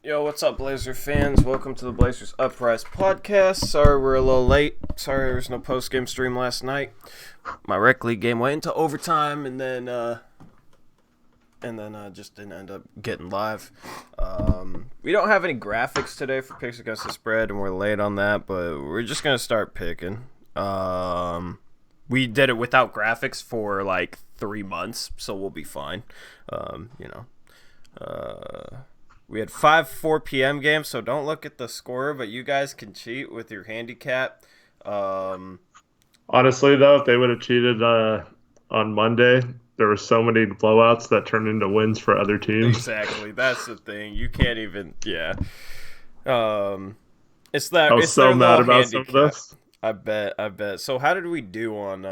Yo, what's up, Blazer fans? Welcome to the Blazers Uprise podcast. Sorry we're a little late. Sorry there was no post-game stream last night. My rec league game went into overtime, and then just didn't end up getting live. We don't have any graphics today for picks against the spread, and we're late on that, but we're just gonna start picking. We did it without graphics for like 3 months, so we'll be fine. We had 5 4 p.m. games, so don't look at the score, but you guys can cheat with your handicap. Honestly, though, if they would have cheated on Monday, there were so many blowouts that turned into wins for other teams. Exactly, that's the thing. You can't even, yeah. It's that. I was It's so their mad little about some of handicap. this. I bet. So how did we do on?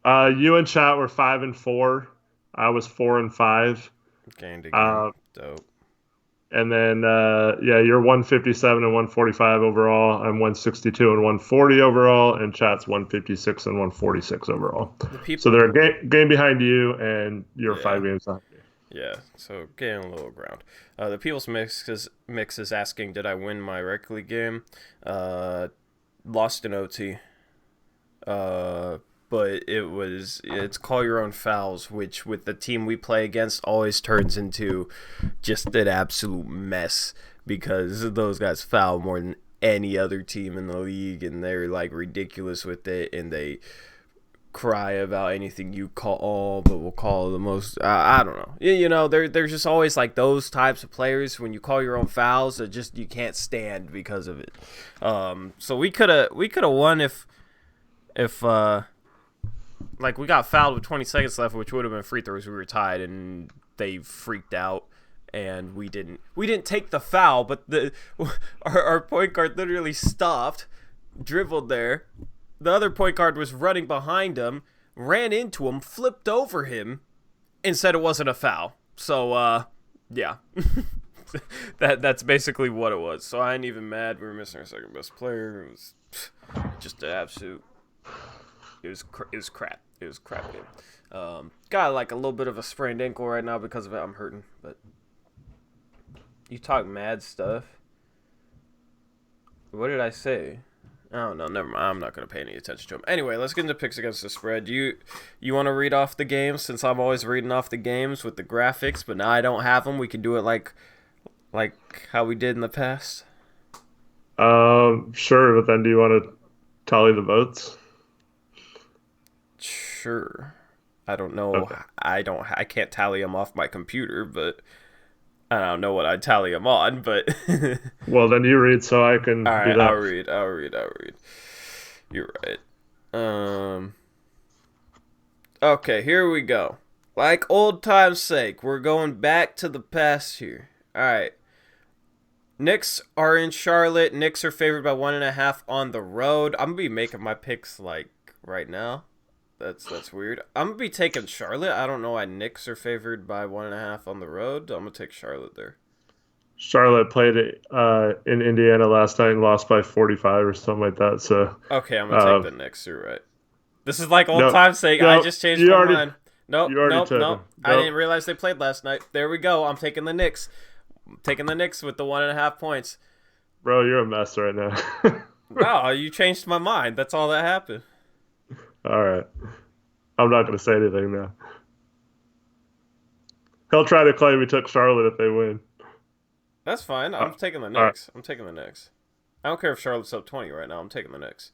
You and Chat were 5-4. I was 4-5. Game to game? Uh, Dope. and then you're 157 and 145 overall. I'm 162 and 140 overall, and Chat's 156 and 146 overall. So they're a game behind you, and you're 5 games behind me. Yeah, so getting a little ground. The People's Mix is asking, did I win my rec league game? Lost in OT. But it's call your own fouls, which with the team we play against always turns into just an absolute mess because those guys foul more than any other team in the league, and they're like ridiculous with it, and they cry about anything you call, but will call the most. I don't know. You know, they're just always like those types of players. When you call your own fouls, that just you can't stand because of it. So we could have won if like we got fouled with 20 seconds left, which would have been free throws. We were tied, and they freaked out, and we didn't take the foul, but our point guard literally stopped, dribbled there. The other point guard was running behind him, ran into him, flipped over him, and said it wasn't a foul. So, yeah. That's basically what it was. So I ain't even mad. We were missing our second best player. It was just an absolute... It was crap. It was crap game. Got like a little bit of a sprained ankle right now because of it. I'm hurting, but... You talk mad stuff. What did I say? Oh, no, never mind. I'm not going to pay any attention to him. Anyway, let's get into picks against the spread. You want to read off the games? Since I'm always reading off the games with the graphics, but now I don't have them. We can do it like how we did in the past. Sure, but then do you want to tally the votes? Sure. I don't know. Okay. I can't tally them off my computer, but... I don't know what I'd tally them on, but... Well, then you read so I can All right, do that. I'll read. You're right. Okay, here we go. Like old time's sake, we're going back to the past here. All right. Knicks are in Charlotte. Knicks are favored by 1.5 on the road. I'm going to be making my picks, like, right now. That's weird. I'm going to be taking Charlotte. I don't know why Knicks are favored by 1.5 on the road. I'm going to take Charlotte there. Charlotte played in Indiana last night and lost by 45 or something like that. So okay, I'm going to take the Knicks. You're right. This is like old time's sake. No, I just changed my mind. Nope. Nope. I didn't realize they played last night. There we go. I'm taking the Knicks. I'm taking the Knicks with the 1.5 points. Bro, you're a mess right now. No, you changed my mind. That's all that happened. All right. I'm not going to say anything now. He'll try to claim he took Charlotte if they win. That's fine. I'm taking the Knicks. I'm taking the Knicks. I don't care if Charlotte's up 20 right now. I'm taking the Knicks.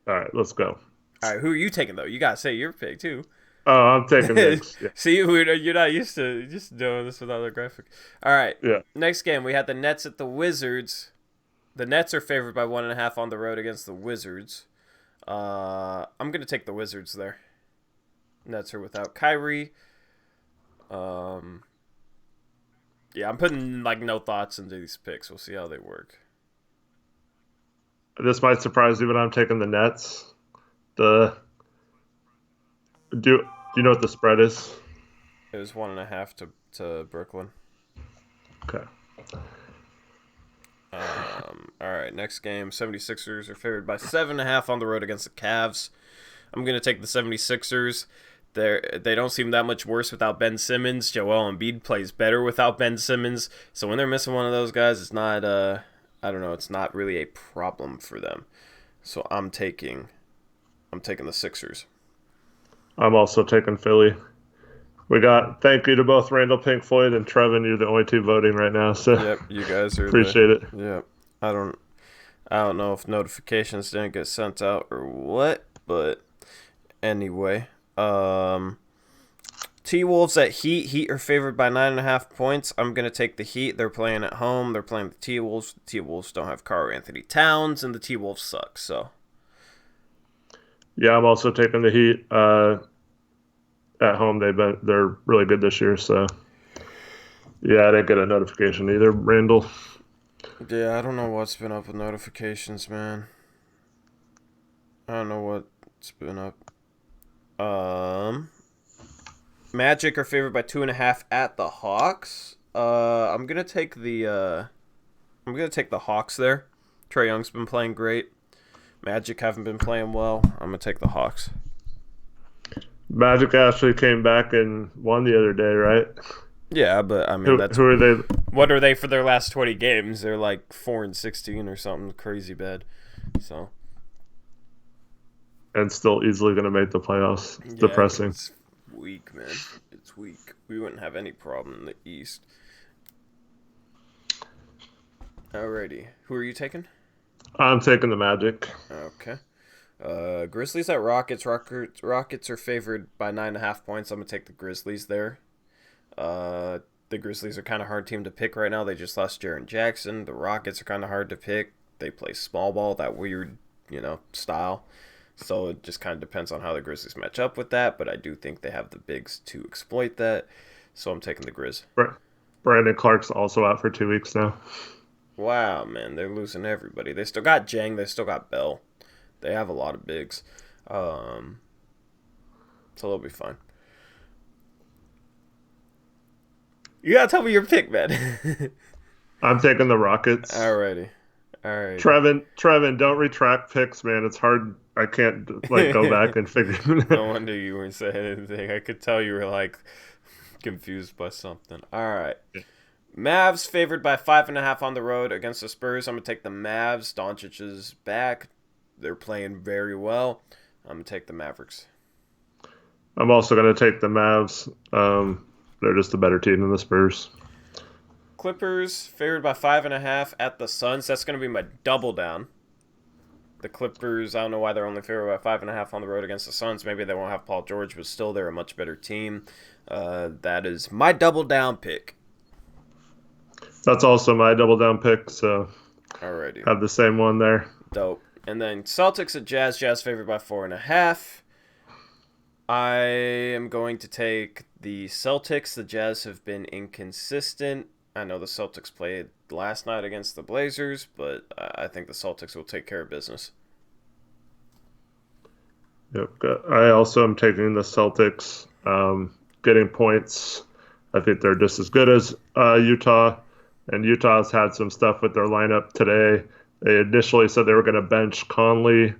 All right, let's go. All right, who are you taking, though? You got to say your pick, too. Oh, I'm taking Knicks. Yeah. See, you're not used to just doing this without a graphic. All right. Yeah. Next game, we had the Nets at the Wizards. The Nets are favored by 1.5 on the road against the Wizards. I'm going to take the Wizards there. Nets are without Kyrie. Yeah, I'm putting like no thoughts into these picks. We'll see how they work. This might surprise you, but I'm taking the Nets. Do you know what the spread is? It was 1.5 to Brooklyn. Okay. All right, next game. 76ers are favored by 7.5 on the road against the Cavs. I'm going to take the 76ers. They don't seem that much worse without Ben Simmons. Joel Embiid plays better without Ben Simmons. So when they're missing one of those guys, it's not I don't know, it's not really a problem for them. So I'm taking the Sixers. I'm also taking Philly. We got thank you to both Randall, Pink Floyd, and Trevin. You're the only two voting right now, so yep, you guys are appreciate it. Yep, I don't know if notifications didn't get sent out or what, but anyway, T-Wolves at Heat. Heat are favored by 9.5 points. I'm gonna take the Heat. They're playing at home. They're playing the T-Wolves. The T-Wolves don't have Karl-Anthony Towns, and the T-Wolves suck. So yeah, I'm also taking the Heat. At home, they're really good this year. So yeah, I didn't get a notification either, Randall. Yeah, I don't know what's been up with notifications, man. I don't know what's been up. Magic are favored by 2.5 at the Hawks. I'm gonna take the Hawks there. Trae Young's been playing great. Magic haven't been playing well. I'm gonna take the Hawks. Magic actually came back and won the other day, right? Yeah, but I mean, who are they? What are they for their last 20 games? They're like 4-16 or something crazy bad. So, and still easily going to make the playoffs. yeah, Depressing. It's weak, man. It's weak. We wouldn't have any problem in the East. Alrighty, who are you taking? I'm taking the Magic. Okay. Grizzlies at Rockets. Rockets are favored by 9.5 points. I'm gonna take the Grizzlies there. The Grizzlies are kind of hard team to pick right now. They just lost Jaren Jackson. The Rockets are kind of hard to pick. They play small ball, that weird, style. So it just kind of depends on how the Grizzlies match up with that. But I do think they have the bigs to exploit that. So I'm taking the Grizz. Brandon Clark's also out for 2 weeks now. Wow, man, they're losing everybody. They still got Jang. They still got Bell. They have a lot of bigs. So they'll be fine. You gotta tell me your pick, man. I'm taking the Rockets. Alrighty. Trevin, don't retract picks, man. It's hard. I can't go back and figure it out. No wonder you weren't saying anything. I could tell you were confused by something. Alright. Mavs favored by 5.5 on the road against the Spurs. I'm gonna take the Mavs. Doncic is back. They're playing very well. I'm going to take the Mavericks. I'm also going to take the Mavs. They're just a better team than the Spurs. Clippers favored by 5.5 at the Suns. That's going to be my double down. The Clippers, I don't know why they're only favored by 5.5 on the road against the Suns. Maybe they won't have Paul George, but still they're a much better team. That is my double down pick. That's also my double down pick, so alrighty. Have the same one there. Dope. And then Celtics at Jazz. Jazz favored by 4.5. I am going to take the Celtics. The Jazz have been inconsistent. I know the Celtics played last night against the Blazers, but I think the Celtics will take care of business. Yep. I also am taking the Celtics. Getting points. I think they're just as good as Utah. And Utah's had some stuff with their lineup today. They initially said they were going to bench Conley,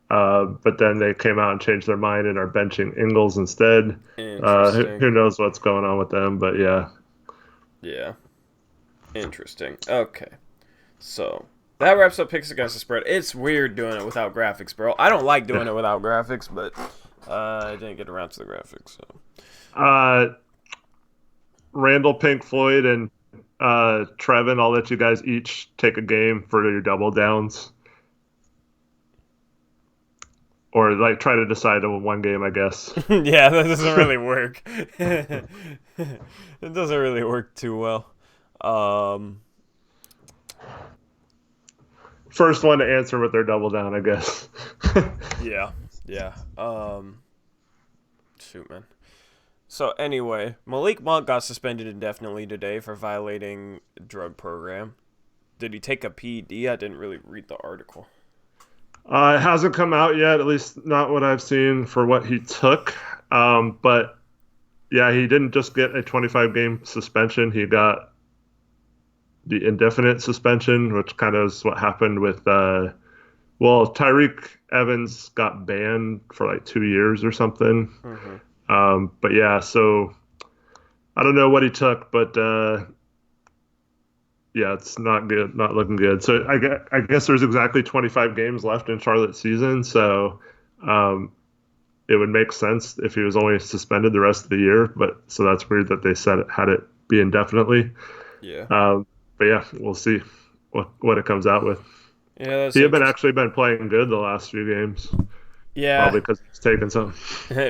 but then they came out and changed their mind and are benching Ingles instead. Who knows what's going on with them, but yeah. Yeah. Interesting. Okay. So, that wraps up picks against the spread. It's weird doing it without graphics, bro. I don't like doing it without graphics, but I didn't get around to the graphics. So, Randall, Pink Floyd, and Trevin, I'll let you guys each take a game for your double downs. Or try to decide on one game, I guess. Yeah, that doesn't really work. It doesn't really work too well. First one to answer with their double down, I guess. Yeah. Shoot, man. So anyway, Malik Monk got suspended indefinitely today for violating a drug program. Did he take a PED? I didn't really read the article. It hasn't come out yet, at least not what I've seen for what he took. But yeah, he didn't just get a 25-game suspension. He got the indefinite suspension, which kind of is what happened with Tyreek Evans got banned for 2 years or something. Mm-hmm. But yeah, so I don't know what he took, but yeah, it's not good, not looking good. So I guess there's exactly 25 games left in Charlotte's season, so um, it would make sense if he was only suspended the rest of the year. But so that's weird that they said it had it be indefinitely. Yeah. But yeah, we'll see what it comes out with. Yeah, that's He had been interesting. actually been playing good the last few games, Yeah, probably because he's taken some.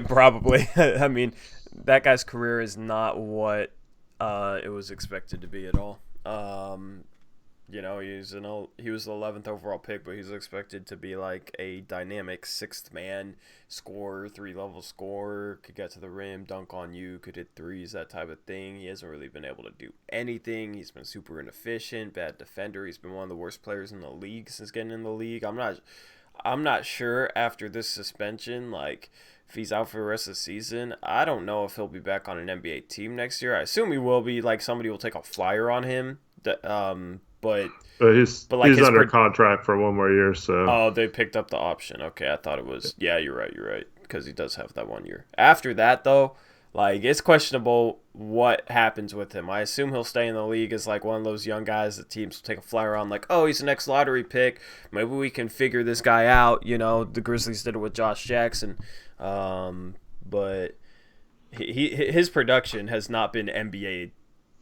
probably. I mean, that guy's career is not what it was expected to be at all. He was the 11th overall pick, but he's expected to be like a dynamic sixth man scorer, 3-level scorer, could get to the rim, dunk on you, could hit threes, that type of thing. He hasn't really been able to do anything. He's been super inefficient, bad defender. He's been one of the worst players in the league since getting in the league. I'm not sure after this suspension, like if he's out for the rest of the season. I don't know if he'll be back on an NBA team next year. I assume he will be. Like somebody will take a flyer on him. But But he's like he's under contract for one more year, so oh, they picked up the option. Okay, I thought it was yeah. You're right. Because he does have that 1 year. After that though, like it's questionable what happens with him. I assume he'll stay in the league as like one of those young guys that teams will take a flyer on. Like oh, he's the next lottery pick. Maybe we can figure this guy out. You know, the Grizzlies did it with Josh Jackson, but his production has not been NBA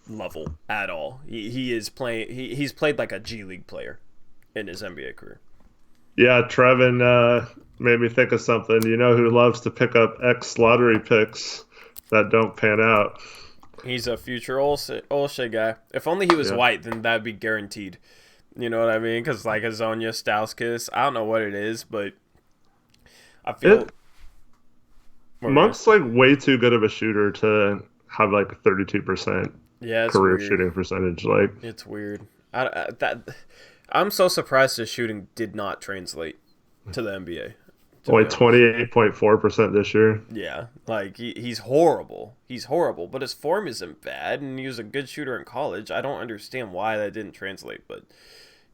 level at all. He is playing. He's played like a G League player in his NBA career. yeah, Trevin made me think of something. You know who loves to pick up X lottery picks that don't pan out? He's a future Olshey guy. If only he was Yeah. white, then that'd be guaranteed. You know what I mean? Because like Azonia Stauskas, I don't know what it is, but I feel Monk's like way too good of a shooter to have like a 32% yeah, it's career weird. shooting percentage. Like, It's weird. I'm so surprised his shooting did not translate to the NBA. To be only honest. 28.4% this year. Yeah, like he's horrible. He's horrible, but his form isn't bad, and he was a good shooter in college. I don't understand why that didn't translate, but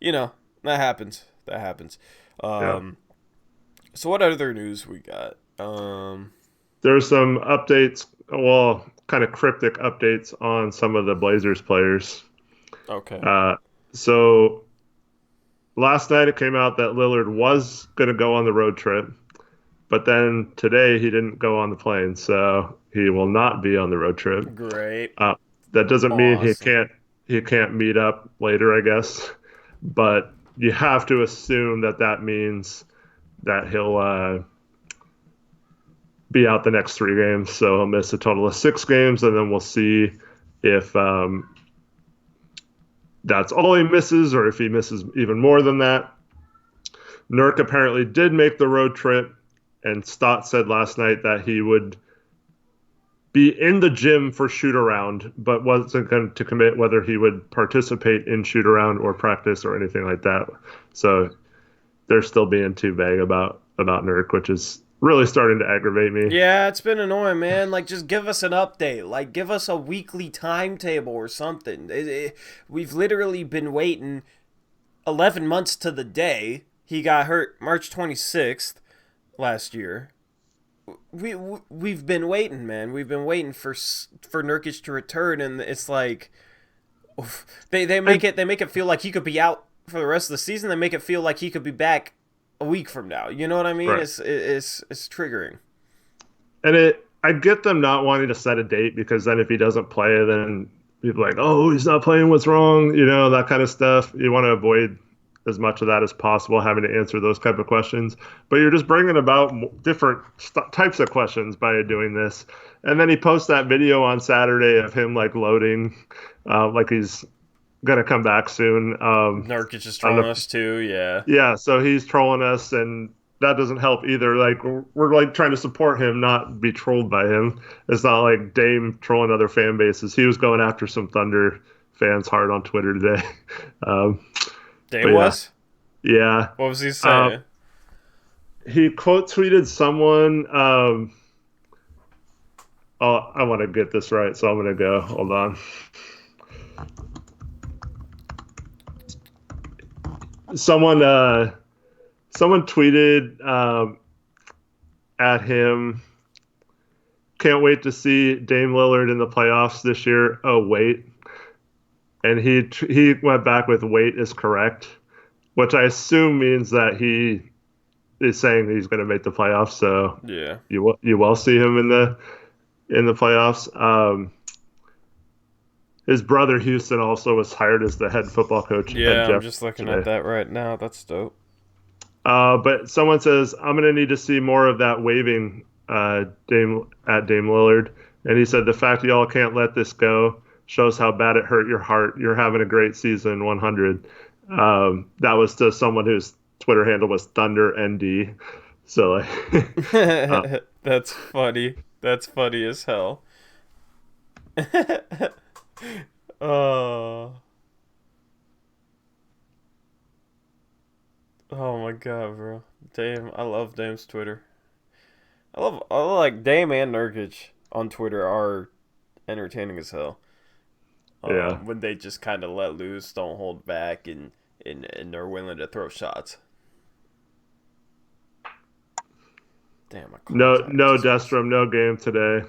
that happens. That happens. Yeah. So what other news we got? There's some updates, well, kind of cryptic updates on some of the Blazers players. Okay. Uh, so last night it came out that Lillard was going to go on the road trip, but then today he didn't go on the plane, so he will not be on the road trip. Great. Uh, that doesn't mean Awesome. he can't meet up later, I guess, but you have to assume that that means that he'll be out the next 3 games. So he'll miss a total of 6 games, and then we'll see if that's all he misses or if he misses even more than that. Nurk apparently did make the road trip, and Stott said last night that he would be in the gym for shoot around, but wasn't going to commit whether he would participate in shoot around or practice or anything like that. So they're still being too vague about Nurk, which is really starting to aggravate me. Yeah, it's been annoying, man. Like, just give us an update. Like, give us a weekly timetable or something. We've literally been waiting 11 months to the day. He got hurt March 26th last year. We've been waiting, man. We've been waiting for Nurkic to return, and it's like they make it feel like he could be out for the rest of the season. They make it feel like he could be back a week from now. You know what I mean? Right. It's triggering. And I get them not wanting to set a date because then if he doesn't play, then people are like, oh, he's not playing, what's wrong? You know, that kind of stuff. You want to avoid as much of that as possible, having to answer those type of questions. But you're just bringing about different types of questions by doing this. And then he posts that video on Saturday of him like loading, like he's gonna come back soon. Nurkic is trolling us too. Yeah. Yeah, so he's trolling us, and that doesn't help either. Like we're like trying to support him, not be trolled by him. It's not like Dame trolling other fan bases. He was going after some Thunder fans hard on Twitter today. Dame was? Yeah. What was he saying? He quote tweeted someone. Oh, I want to get this right, so I'm gonna go. Hold on. Someone tweeted at him can't wait to see Dame Lillard in the playoffs this year. Oh, wait. And he went back with wait is correct, which I assume means that he is saying he's going to make the playoffs. So yeah, you will see him in the playoffs. His brother Houston also was hired as the head football coach. Yeah, I'm just looking at that right now. That's dope. But someone says I'm going to need to see more of that waving Dame Lillard, and he said the fact y'all can't let this go shows how bad it hurt your heart. You're having a great season, 100. That was to someone whose Twitter handle was Thunder ND. So like, that's funny. That's funny as hell. Oh. Oh my god, bro. Dame, I love Dame's Twitter. I like Dame and Nurkic on Twitter are entertaining as hell. Yeah. When they just kind of let loose, don't hold back, and they're willing to throw shots. Damn, no Destrom, no game today.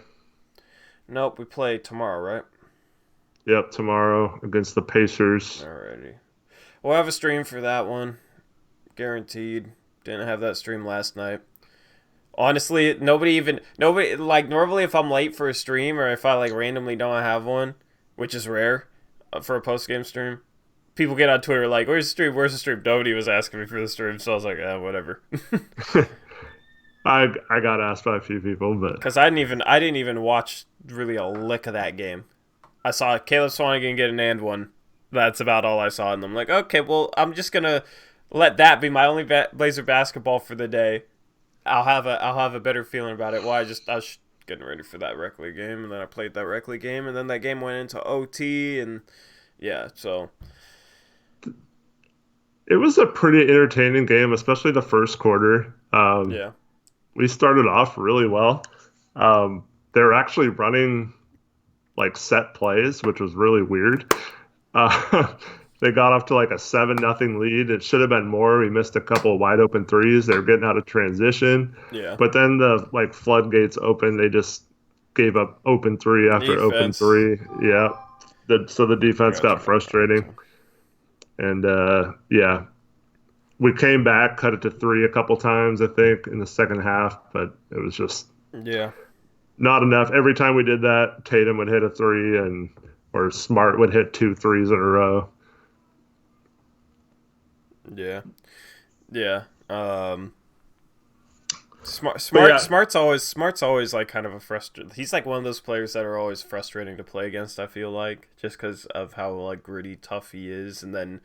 Nope, we play tomorrow, right? Yep, tomorrow against the Pacers. Alrighty. We'll have a stream for that one. Guaranteed. Didn't have that stream last night. Honestly, nobody like normally if I'm late for a stream or if I like randomly don't have one, which is rare for a post game stream, people get on Twitter like, "Where's the stream? Where's the stream?" Nobody was asking me for the stream, so I was like, whatever." I got asked by a few people, but because I didn't even watch really a lick of that game. I saw Caleb Swanigan get an and one. That's about all I saw, and I'm like, okay, well, I'm just gonna let that be my only Blazer basketball for the day. I'll have a better feeling about it. Well, I was getting ready for that Reckley game, and then I played that Reckley game, and then that game went into OT, and yeah, so it was a pretty entertaining game, especially the first quarter. Yeah, we started off really well. They were actually running like set plays, which was really weird. They got off to like a 7-0 lead. It should have been more. We missed a couple of wide open threes. They were getting out of transition. Yeah. But then the like floodgates opened. They just gave up open three after open three. Yeah. So the defense got frustrating. And yeah, we came back, cut it to 3 a couple times, I think, in the second half. But it was just not enough. Every time we did that, Tatum would hit a 3 or Smart would hit 2 threes in a row. Yeah. Smart's always like kind of a frustrating. He's like one of those players that are always frustrating to play against. I feel like just because of how like gritty, tough he is, and then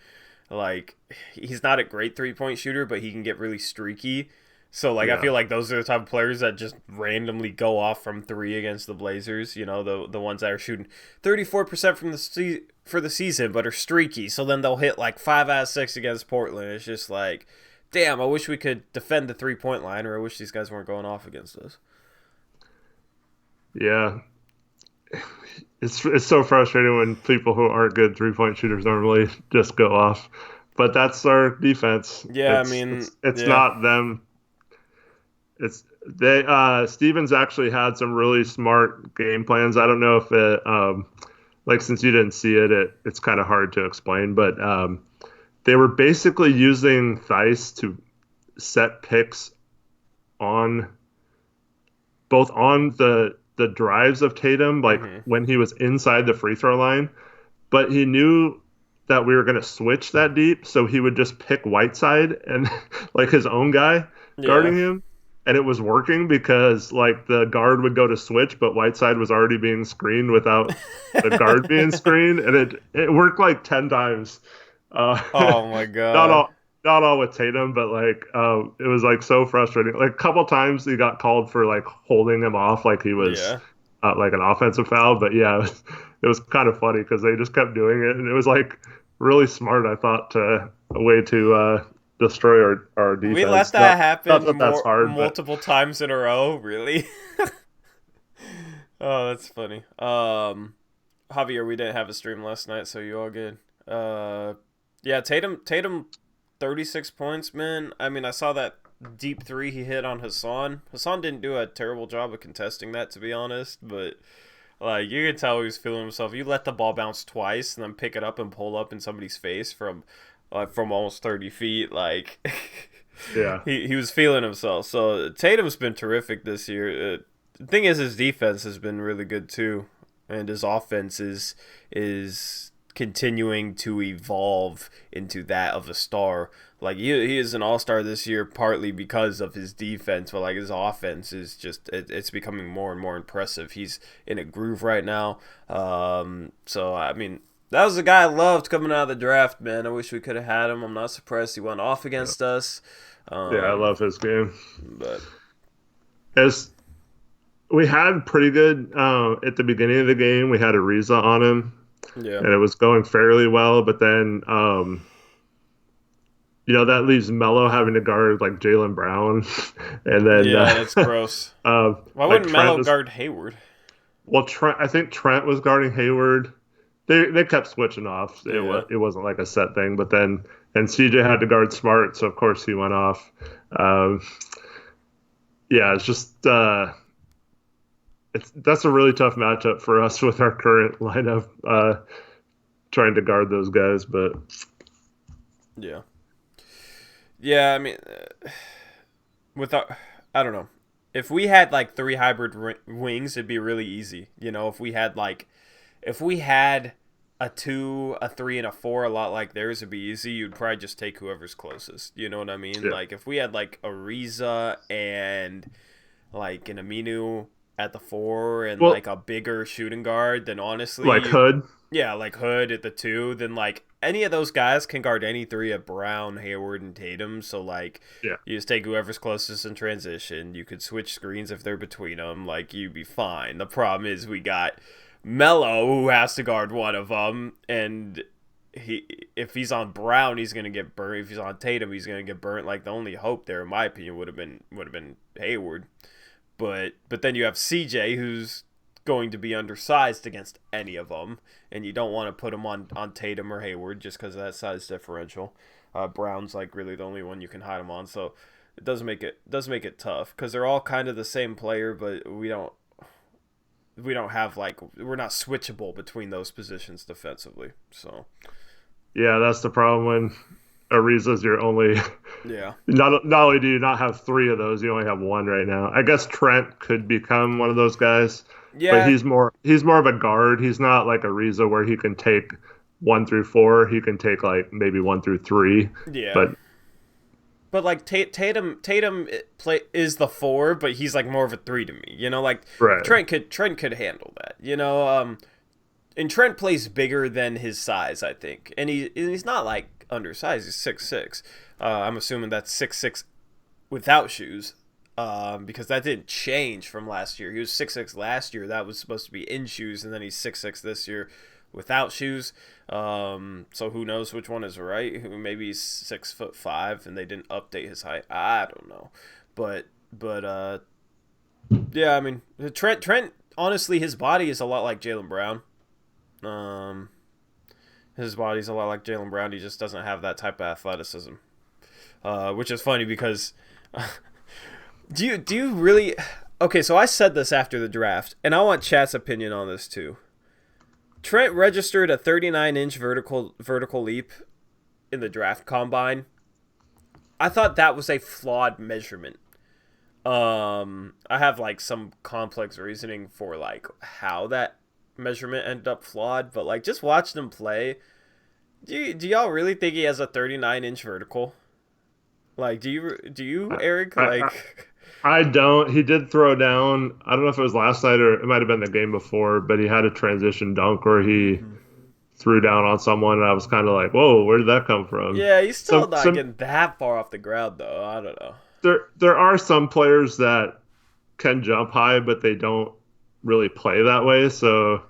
like he's not a great 3-point shooter, but he can get really streaky. So like I feel like those are the type of players that just randomly go off from 3 against the Blazers. You know, the ones that are shooting 34% from for the season, but are streaky. So then they'll hit like 5 out of 6 against Portland. It's just like, damn, I wish we could defend the 3-point line, or I wish these guys weren't going off against us. Yeah, it's so frustrating when people who aren't good 3-point shooters normally just go off. But that's our defense. Yeah, it's not them. It's they. Stevens actually had some really smart game plans. I don't know if it, like since you didn't see it, it's kind of hard to explain. But they were basically using Theis to set picks on both on the drives of Tatum, like when he was inside the free throw line, but he knew that we were going to switch that deep, so he would just pick Whiteside and like his own guy guarding him. And it was working because like the guard would go to switch, but Whiteside was already being screened without the guard being screened, and it worked like 10 times. Oh my god! Not all with Tatum, but like it was like so frustrating. Like a couple times he got called for like holding him off, like he was like an offensive foul. But yeah, it was kind of funny because they just kept doing it, and it was like really smart. I thought a way to destroy our defense. We let that happen multiple times in a row, really. Oh, that's funny. Javier, we didn't have a stream last night, so you all good. Yeah, Tatum 36 points, man. I mean, I saw that deep three he hit on Hassan. Hassan didn't do a terrible job of contesting that, to be honest, but like you could tell he was feeling himself. You let the ball bounce twice and then pick it up and pull up in somebody's face from almost 30 feet. Like Yeah. he was feeling himself. So Tatum's been terrific this year. The thing is, his defense has been really good too, and his offense is continuing to evolve into that of a star. Like he is an all-star this year partly because of his defense, but like his offense is just it's becoming more and more impressive. He's in a groove right now. So I mean, that was the guy I loved coming out of the draft, man. I wish we could have had him. I'm not surprised he went off against us. I love his game. But as we had pretty good at the beginning of the game, we had Ariza on him. Yeah. And it was going fairly well, but then that leaves Melo having to guard like Jaylen Brown, and then that's gross. Why wouldn't Melo guard Hayward? Well, I think Trent was guarding Hayward. They kept switching off. It wasn't like a set thing, but then CJ had to guard Smart, so of course he went off. It's just that's a really tough matchup for us with our current lineup, trying to guard those guys. But yeah, I mean, I don't know. If we had like 3 hybrid wings, it'd be really easy. If we had a 2, a 3, and a 4, a lot like theirs, would be easy. You'd probably just take whoever's closest. You know what I mean? Yeah. Like if we had like Ariza and like an Aminu at the 4 and like a bigger shooting guard, then honestly, like Hood. Yeah, like Hood at the 2, then like any of those guys can guard any 3 of Brown, Hayward, and Tatum. So like, you just take whoever's closest in transition. You could switch screens if they're between them. Like you'd be fine. The problem is we got Melo who has to guard one of them, and if he's on Brown, he's gonna get burnt. If he's on Tatum, he's gonna get burnt. Like the only hope there, in my opinion, would have been Hayward. But then you have CJ who's going to be undersized against any of them, and you don't want to put him on Tatum or Hayward just because of that size differential. Brown's like really the only one you can hide him on, so it does make it tough because they're all kind of the same player, but we don't have like we're not switchable between those positions defensively. So yeah, that's the problem when Ariza's your only. Yeah. Not only do you not have 3 of those, you only have 1 right now. I guess Trent could become one of those guys. Yeah. But he's more of a guard. He's not like Ariza where he can take 1 through 4. He can take like maybe 1 through 3. Yeah. But like Tatum is the 4, but he's like more of a 3 to me. Like right. Trent could handle that. And Trent plays bigger than his size, I think. And he's not like undersized. He's 6'6". I'm assuming that's 6'6" without shoes, because that didn't change from last year. He was 6'6" last year. That was supposed to be in shoes, and then he's 6'6" this year without shoes. So who knows which one is right? Maybe he's 6'5", and they didn't update his height. I don't know, but yeah. I mean, Trent. Honestly, his body is a lot like Jaylen Brown. His body's a lot like Jaylen Brown. He just doesn't have that type of athleticism. Which is funny because do you really? Okay, so I said this after the draft, and I want Chat's opinion on this too. Trent registered a 39-inch vertical leap in the draft combine. I thought that was a flawed measurement. I have like some complex reasoning for like how that measurement ended up flawed, but like just watch them play. Do y'all really think he has a 39-inch vertical? Like, do you, Eric? Like, I don't. He did throw down. I don't know if it was last night or it might have been the game before, but he had a transition dunk where he threw down on someone, and I was kind of like, "Whoa, where did that come from?" Yeah, he's still not getting that far off the ground, though. I don't know. There are some players that can jump high, but they don't really play that way, so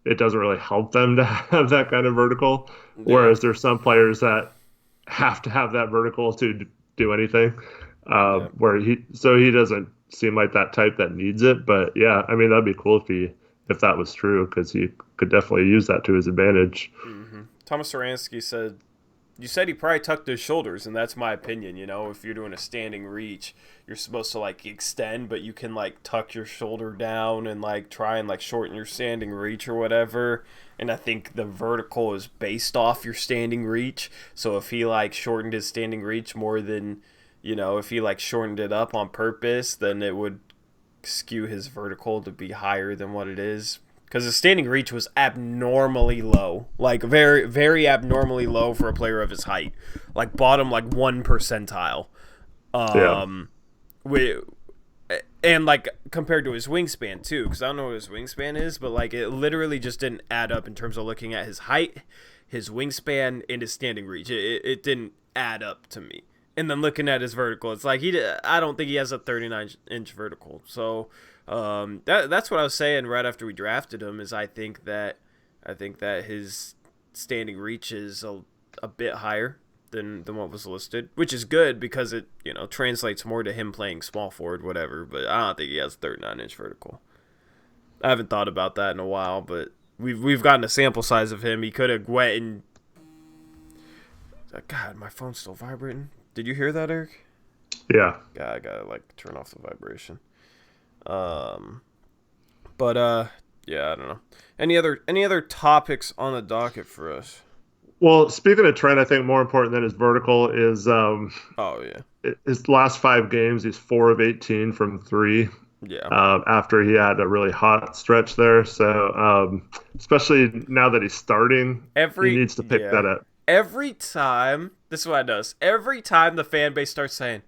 it doesn't really help them to have that kind of vertical. Yeah. Whereas there's some players that have to have that vertical to do anything, where he doesn't seem like that type that needs it. But yeah, I mean, that'd be cool if that was true, because he could definitely use that to his advantage. Mm-hmm. Thomas Saransky said You said he probably tucked his shoulders, and that's my opinion. You know, if you're doing a standing reach, you're supposed to like extend, but you can like tuck your shoulder down and like try and like shorten your standing reach or whatever. And I think the vertical is based off your standing reach. So if he like shortened his standing reach more than, you know, if he like shortened it up on purpose, then it would skew his vertical to be higher than what it is. Because his standing reach was abnormally low. Like, very, very abnormally low for a player of his height. Like, bottom, like, 1 percentile. And, like, compared to his wingspan, too. Because I don't know what his wingspan is. But, like, it literally just didn't add up in terms of looking at his height, his wingspan, and his standing reach. It didn't add up to me. And then looking at his vertical, it's like, I don't think he has a 39-inch vertical. So... that's what I was saying right after we drafted him. Is I think that his standing reach is a bit higher than what was listed, which is good because it translates more to him playing small forward, whatever. But I don't think he has 39-inch vertical. I haven't thought about that in a while, but we've gotten a sample size of him. He could have went and God, my phone's still vibrating. Did you hear that, Eric? Yeah. God, I gotta like turn off the vibration. Yeah, I don't know. Any other topics on the docket for us? Well, speaking of Trent, I think more important than his vertical is his last 5 games. He's 4 of 18 from 3. Yeah. After he had a really hot stretch there, so especially now that he's starting, he needs to pick that up. Every time, this is what it does. Every time the fan base starts saying,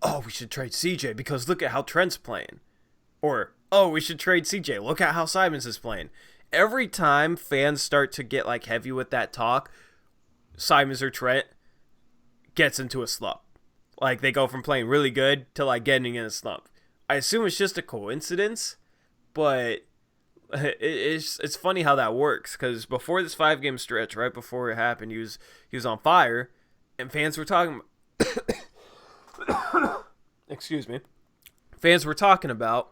"Oh, we should trade CJ because look at how Trent's playing," or "Oh, we should trade CJ. Look at how Simons is playing." Every time fans start to get like heavy with that talk, Simons or Trent gets into a slump. Like they go from playing really good to like getting in a slump. I assume it's just a coincidence, but it's funny how that works because before this 5-game stretch, right before it happened, he was on fire, and fans were talking. Excuse me. Fans were talking about,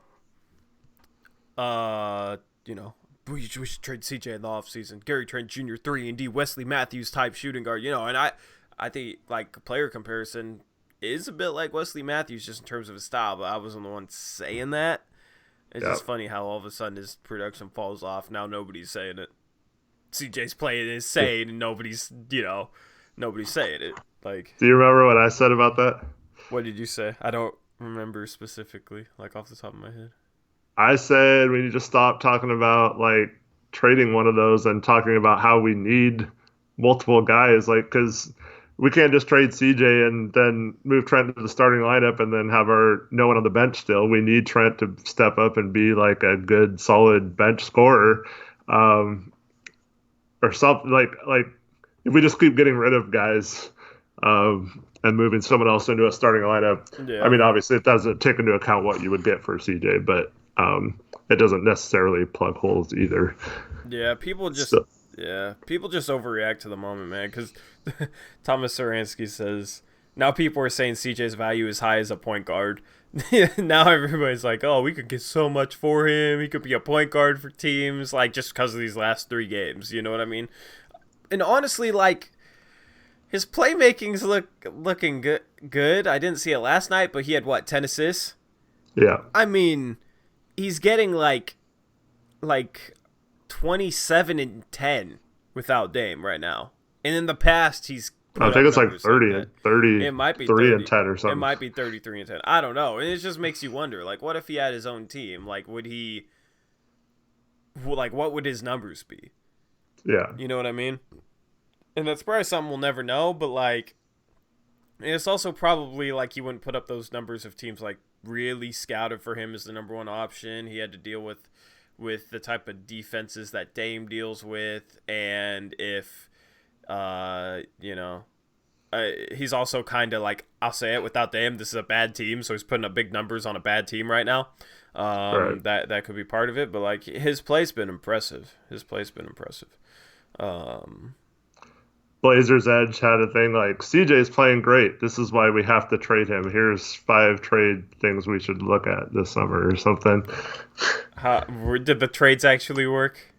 we should trade CJ in the offseason. Gary Trent Jr. 3-and-D, Wesley Matthews type shooting guard, and I think like player comparison is a bit like Wesley Matthews just in terms of his style, but I wasn't the one saying that. It's just funny how all of a sudden his production falls off. Now nobody's saying it. CJ's playing insane and nobody's saying it. Like, do you remember what I said about that? What did you say? I don't remember specifically, like off the top of my head. I said we need to stop talking about like trading one of those and talking about how we need multiple guys, like because we can't just trade CJ and then move Trent to the starting lineup and then have no one on the bench still. We need Trent to step up and be like a good, solid bench scorer, or something like if we just keep getting rid of guys and moving someone else into a starting lineup. Yeah. I mean, obviously it doesn't take into account what you would get for CJ, but it doesn't necessarily plug holes either. Yeah, people just overreact to the moment, man, because Thomas Saransky says, now people are saying CJ's value is high as a point guard. Now everybody's like, oh, we could get so much for him. He could be a point guard for teams, like, just because of these last 3 games. You know what I mean? And honestly, like, his playmaking's looking good. I didn't see it last night, but he had, 10 assists? Yeah. I mean, he's getting, like 27 and 10 without Dame right now. And in the past, he's I think it's like 30 it might be 3 30, and 10 or something. It might be 33 and 10. I don't know. And it just makes you wonder, like, what if he had his own team? Like, what would his numbers be? Yeah. You know what I mean? And that's probably something we'll never know, but, like, it's also probably, like, he wouldn't put up those numbers if teams, like, really scouted for him as the number 1 option. He had to deal with the type of defenses that Dame deals with, and if he's also kind of like, I'll say it, without Dame, this is a bad team, so he's putting up big numbers on a bad team right now. Right. That could be part of it, but like his play's been impressive. Blazers Edge had a thing like, CJ's playing great. This is why we have to trade him. Here's 5 trade things we should look at this summer or something. Did the trades actually work?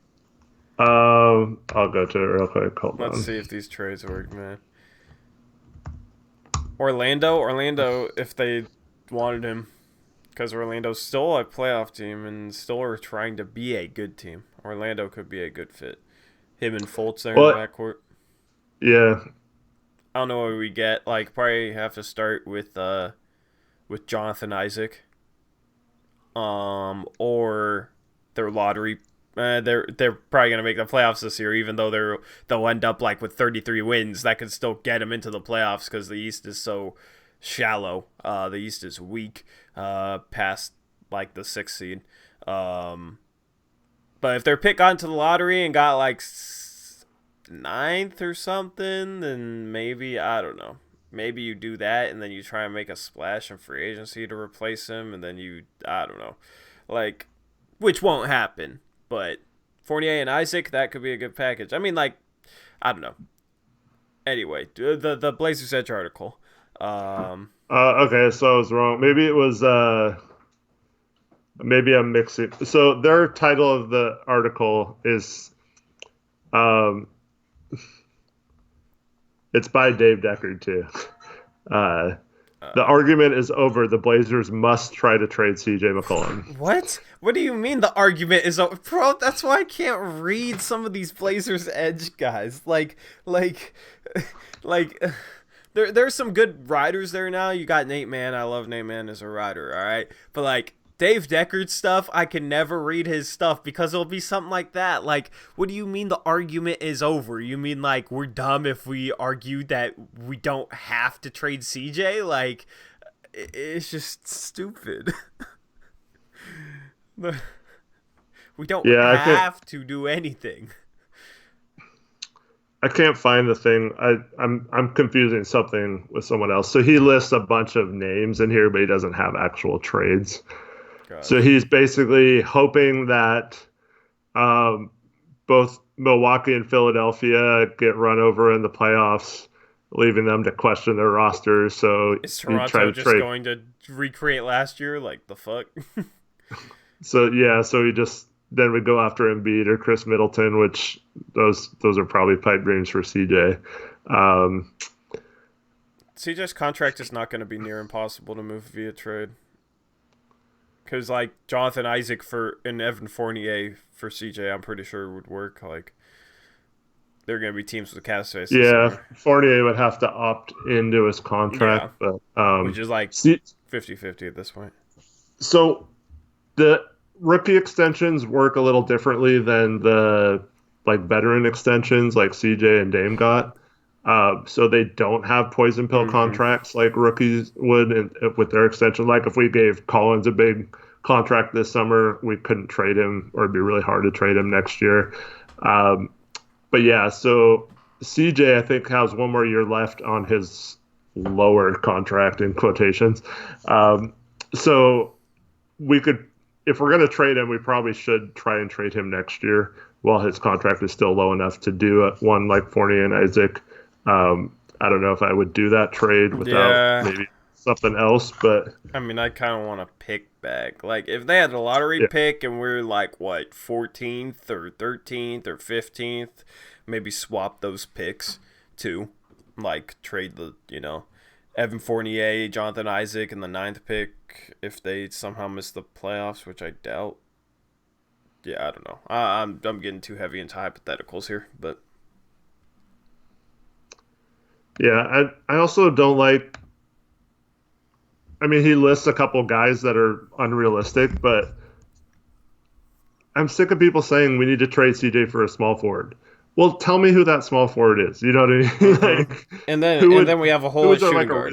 I'll go to it real quick. Hold on. Let's see if these trades work, man. Orlando, if they wanted him, because Orlando's still a playoff team and still are trying to be a good team. Orlando could be a good fit. Him and Fultz there in the backcourt. Yeah. I don't know what we get. Like, probably have to start with Jonathan Isaac. Or their lottery. They're probably gonna make the playoffs this year, even though they'll end up like with 33 wins. That could still get them into the playoffs because the East is so shallow. The East is weak. Past like the 6th seed. But if their pick got into the lottery and got like 9th or something, then maybe, I don't know. Maybe you do that and then you try and make a splash in free agency to replace him, and then I don't know. Like, which won't happen. But Fournier and Isaac, that could be a good package. I mean, like, I don't know. Anyway, the Blazers Edge article. Okay, so I was wrong. Maybe it was. Maybe I'm mixing. So their title of the article is, it's by Dave Deckard too. The argument is over. The Blazers must try to trade C.J. McCollum. What? What do you mean the argument is over? Bro, that's why I can't read some of these Blazers Edge guys. Like, there's some good riders there now. You got Nate Mann. I love Nate Mann as a rider, all right? But, like, Dave Deckard's stuff, I can never read his stuff because it'll be something like that. Like, what do you mean the argument is over? You mean, like, we're dumb if we argue that we don't have to trade CJ? Like, it's just stupid. We don't have to do anything. I can't find the thing. I'm confusing something with someone else. So he lists a bunch of names in here, but he doesn't have actual trades. So he's basically hoping that both Milwaukee and Philadelphia get run over in the playoffs, leaving them to question their rosters. So is Toronto just going to recreate last year? Like, the fuck? So then we go after Embiid or Chris Middleton, which those are probably pipe dreams for CJ. CJ's contract is not going to be near impossible to move via trade. Because, like, Jonathan Isaac and Evan Fournier for CJ, I'm pretty sure would work. Like, they're going to be teams with cap space. Yeah, Fournier would have to opt into his contract. Yeah, but which is like 50-50 at this point. So the rookie extensions work a little differently than the, like, veteran extensions like CJ and Dame got. So they don't have poison pill contracts like rookies would with their extension. Like, if we gave Collins a big contract this summer, we couldn't trade him, or it'd be really hard to trade him next year. But yeah, so CJ, I think, has one more year left on his lower contract in quotations. So we could, if we're going to trade him, we probably should try and trade him next year while his contract is still low enough to do one like Fournier and Isaac. I don't know if I would do that trade without maybe something else, but I mean, I kind of want to pick back. Like, if they had a lottery pick and we're like, what, 14th or 13th or 15th, maybe swap those picks too. Like, trade the, Evan Fournier, Jonathan Isaac, and the 9th pick if they somehow miss the playoffs, which I doubt. Yeah, I don't know. I'm getting too heavy into hypotheticals here, but yeah, I also don't like. I mean, he lists a couple guys that are unrealistic, but I'm sick of people saying we need to trade CJ for a small forward. Well, tell me who that small forward is. You know what I mean? Like, and then we have a whole shooting guard.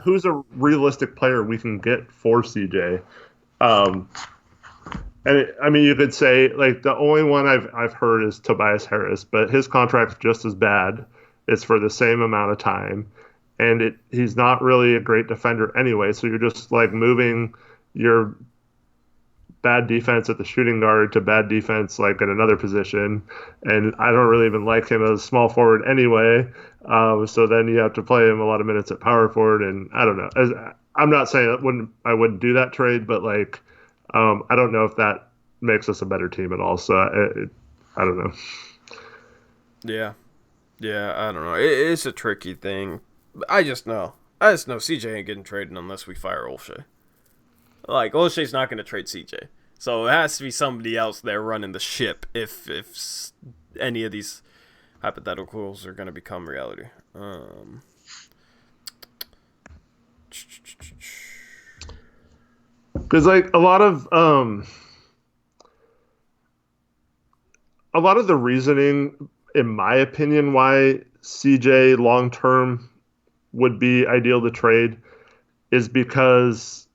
Who's a realistic player we can get for CJ? I mean, you could say, like, the only one I've heard is Tobias Harris, but his contract's just as bad. It's for the same amount of time, and he's not really a great defender anyway. So you're just, like, moving your bad defense at the shooting guard to bad defense, like, at another position. And I don't really even like him as a small forward anyway. So then you have to play him a lot of minutes at power forward, and I don't know. I'm not saying I wouldn't do that trade, but, like, I don't know if that makes us a better team at all. So I don't know. Yeah, I don't know. It's a tricky thing I just know CJ ain't getting traded unless we fire Olshey. Like, Olshey's not going to trade CJ. So it has to be somebody else there running the ship if any of these hypotheticals are going to become reality. Because like a lot of the reasoning, in my opinion, why CJ long term would be ideal to trade is because,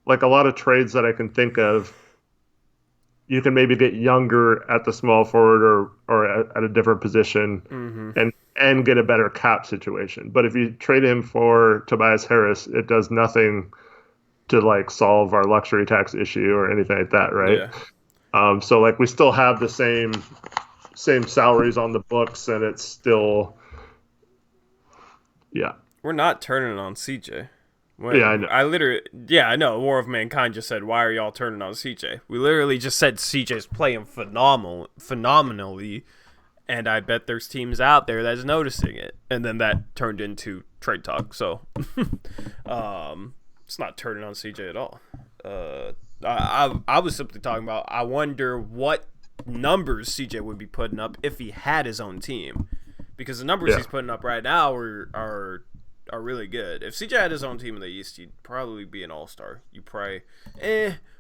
like, a lot of trades that I can think of, you can maybe get younger at the small forward or at a different position and get a better cap situation. But if you trade him for Tobias Harris, it does nothing to like solve our luxury tax issue or anything like that, right? Yeah. So like we still have the same salaries on the books, and it's still, yeah. We're not turning on CJ. Yeah, I know. I know. War of Mankind just said, "Why are y'all turning on CJ?" We literally just said CJ's playing phenomenally, and I bet there's teams out there that's noticing it. And then that turned into trade talk. So, it's not turning on CJ at all. I was simply talking about, I wonder what numbers CJ would be putting up if he had his own team, because the numbers he's putting up right now are really good. If CJ had his own team in the East, he'd probably be an all-star.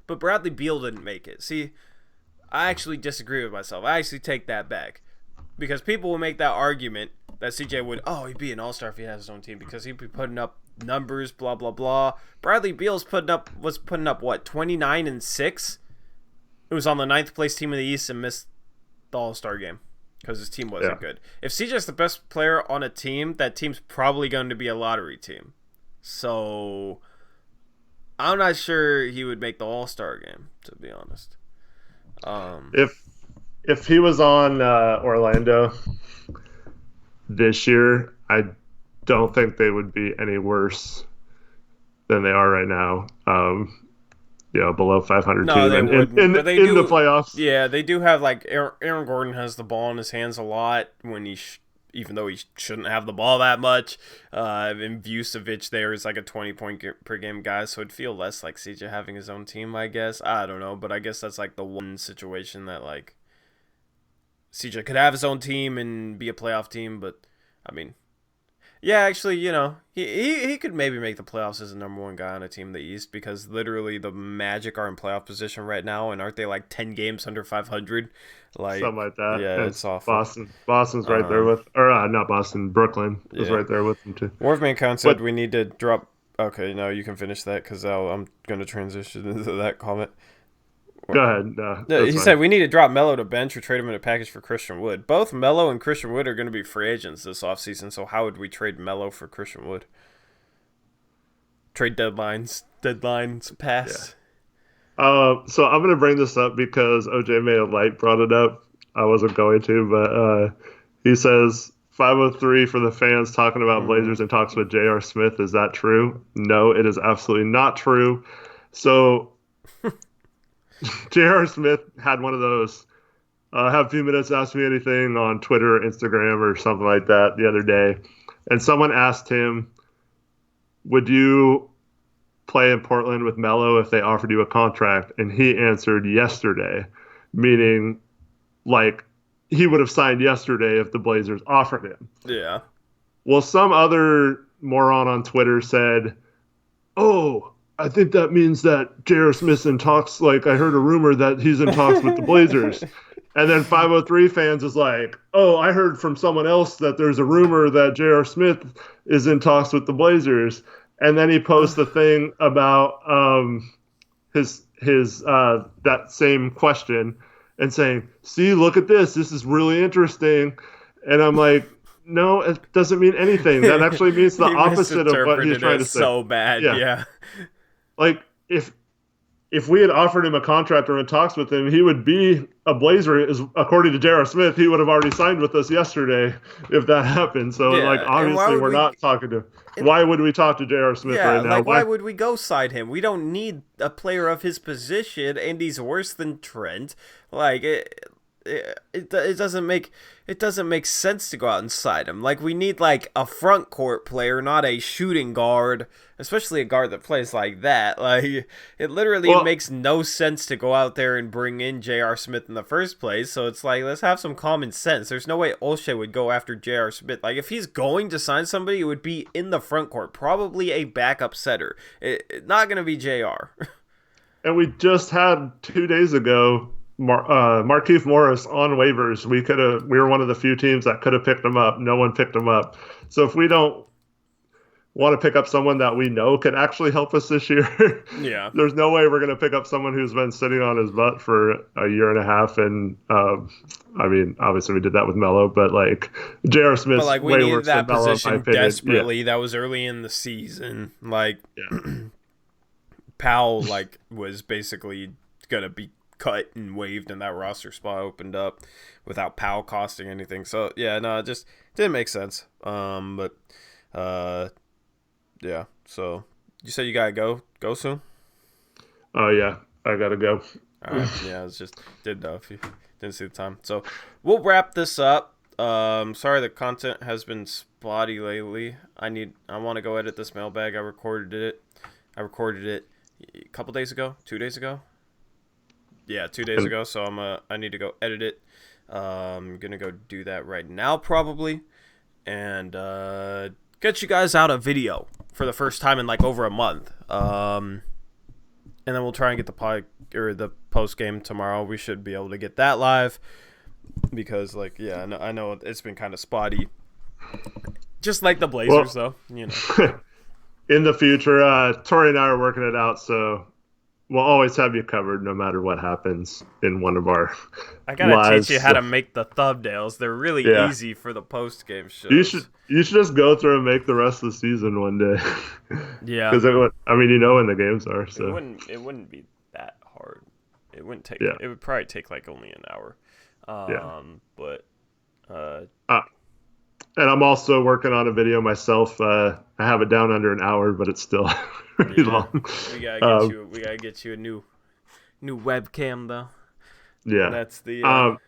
But Bradley Beal didn't make it. See, I actually disagree with myself. I actually take that back, because people will make that argument that CJ he'd be an all-star if he had his own team because he'd be putting up numbers, blah blah blah. Bradley Beal's was putting up what, 29-6. It was on the 9th place team in the East and missed the All-Star game because his team wasn't good. If CJ's the best player on a team, that team's probably going to be a lottery team. So I'm not sure he would make the All-Star game, to be honest. If he was on Orlando this year, I don't think they would be any worse than they are right now. Below 500 no, team in the playoffs. Yeah, they do have, like, Aaron Gordon has the ball in his hands a lot when even though he shouldn't have the ball that much. And Vucevic there is like a 20-point per game guy, so it'd feel less like CJ having his own team, I guess. I don't know, but I guess that's like the one situation that, like, CJ could have his own team and be a playoff team, but I mean, yeah, actually, he could maybe make the playoffs as the number one guy on a team in the East, because literally the Magic are in playoff position right now, and aren't they like 10 games under 500? Like, something like that. Yeah, and it's awful. Boston's right there with, or not Boston, Brooklyn is right there with them too. War of Mankind said we need to drop. Okay, no, you can finish that because I'm going to transition into that comment. Go ahead. He said we need to drop Melo to bench or trade him in a package for Christian Wood. Both Melo and Christian Wood are going to be free agents this offseason, so how would we trade Melo for Christian Wood? Trade deadlines pass. Yeah. So I'm going to bring this up because OJ Mayo Light brought it up. I wasn't going to, but he says 503 for the fans talking about Blazers and talks with J.R. Smith. Is that true? No, it is absolutely not true. So J.R. Smith had one of those, have a few minutes, ask me anything on Twitter or Instagram or something like that the other day. And someone asked him, would you play in Portland with Melo if they offered you a contract? And he answered yesterday, meaning like he would have signed yesterday if the Blazers offered him. Yeah. Well, some other moron on Twitter said, oh, I think that means that J.R. Smith's in talks. Like, I heard a rumor that he's in talks with the Blazers. And then 503 fans is like, oh, I heard from someone else that there's a rumor that J.R. Smith is in talks with the Blazers. And then he posts a thing about his that same question and saying, see, look at this. This is really interesting. And I'm like, no, it doesn't mean anything. That actually means the opposite of what he's trying to say. So bad, yeah. Like, if we had offered him a contract or in talks with him, he would be a Blazer. According to J.R. Smith, he would have already signed with us yesterday if that happened. So, obviously we're not talking to him. Why would we talk to J.R. Smith right now? Why would we go sign him? We don't need a player of his position, and he's worse than Trent. Like, it doesn't make sense to go out and sign him. Like, we need like a front court player, not a shooting guard, especially a guard that plays like that. Like, it literally makes no sense to go out there and bring in J.R. Smith in the first place. So it's like, let's have some common sense. There's no way Olshey would go after J.R. Smith. Like, if he's going to sign somebody, it would be in the front court, probably a backup setter. Not going to be J.R. And we just had 2 days ago Markieff Morris on waivers. We were one of the few teams that could have picked him up. No one picked him up. So if we don't want to pick up someone that we know can actually help us this year, there's no way we're going to pick up someone who's been sitting on his butt for a year and a half. And I mean, obviously we did that with Melo, but like J.R. Smith's but like we way needed worse that than Melo, position desperately. That was early in the season. Like Powell like was basically gonna be cut and waived, and that roster spot opened up without Powell costing anything. So yeah, no, it just didn't make sense. But yeah. So you said you gotta go soon? Oh yeah, I gotta go. All right. Yeah, it's just didn't know if you didn't see the time. So we'll wrap this up. Sorry the content has been spotty lately. I want to go edit this mailbag. I recorded it a couple days ago, 2 days ago. Yeah, 2 days ago. So I need to go edit it. I'm gonna go do that right now probably, and get you guys out a video for the first time in like over a month. And then we'll try and get the post game tomorrow. We should be able to get that live because like I know it's been kind of spotty, just like the Blazers though. You know. In the future, Tori and I are working it out, so we'll always have you covered no matter what happens in one of our I gotta lives. teach you how to make the thumbnails. They're really easy for the post game shows. You should just go through and make the rest of the season one day. Yeah, because you know when the games are. So it wouldn't be that hard. It wouldn't take. Yeah. It would probably take like only an hour. But and I'm also working on a video myself. I have it down under an hour, but it's still really long. We gotta get you a new webcam though. Yeah, that's the.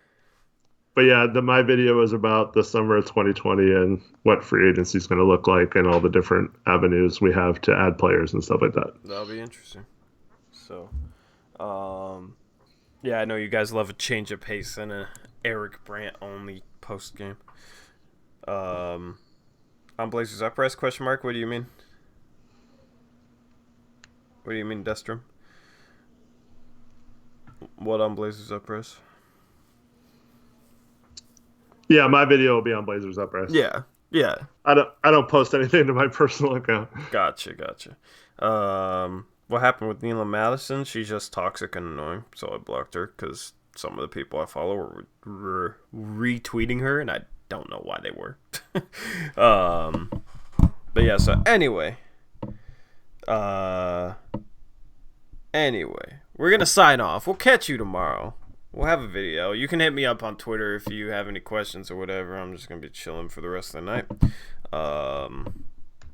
But yeah, my video is about the summer of 2020 and what free agency is going to look like and all the different avenues we have to add players and stuff like that. That'll be interesting. So, yeah, I know you guys love a change of pace and a Eric Brandt only post game. On Blazers Uprise ? What do you mean? What do you mean, Destrom? What on Blazers Uprise? Yeah, my video will be on Blazers Uprise. Yeah. I don't post anything to my personal account. Gotcha. What happened with Neela Madison? She's just toxic and annoying, so I blocked her because some of the people I follow were retweeting her, and I don't know why they were. But yeah, so anyway, we're gonna sign off. We'll catch you tomorrow. We'll have a video. You can hit me up on Twitter if you have any questions or whatever. I'm just gonna be chilling for the rest of the night.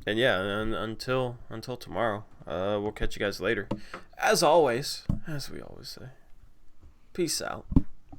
And yeah, until tomorrow, we'll catch you guys later. As always, as we always say, peace out.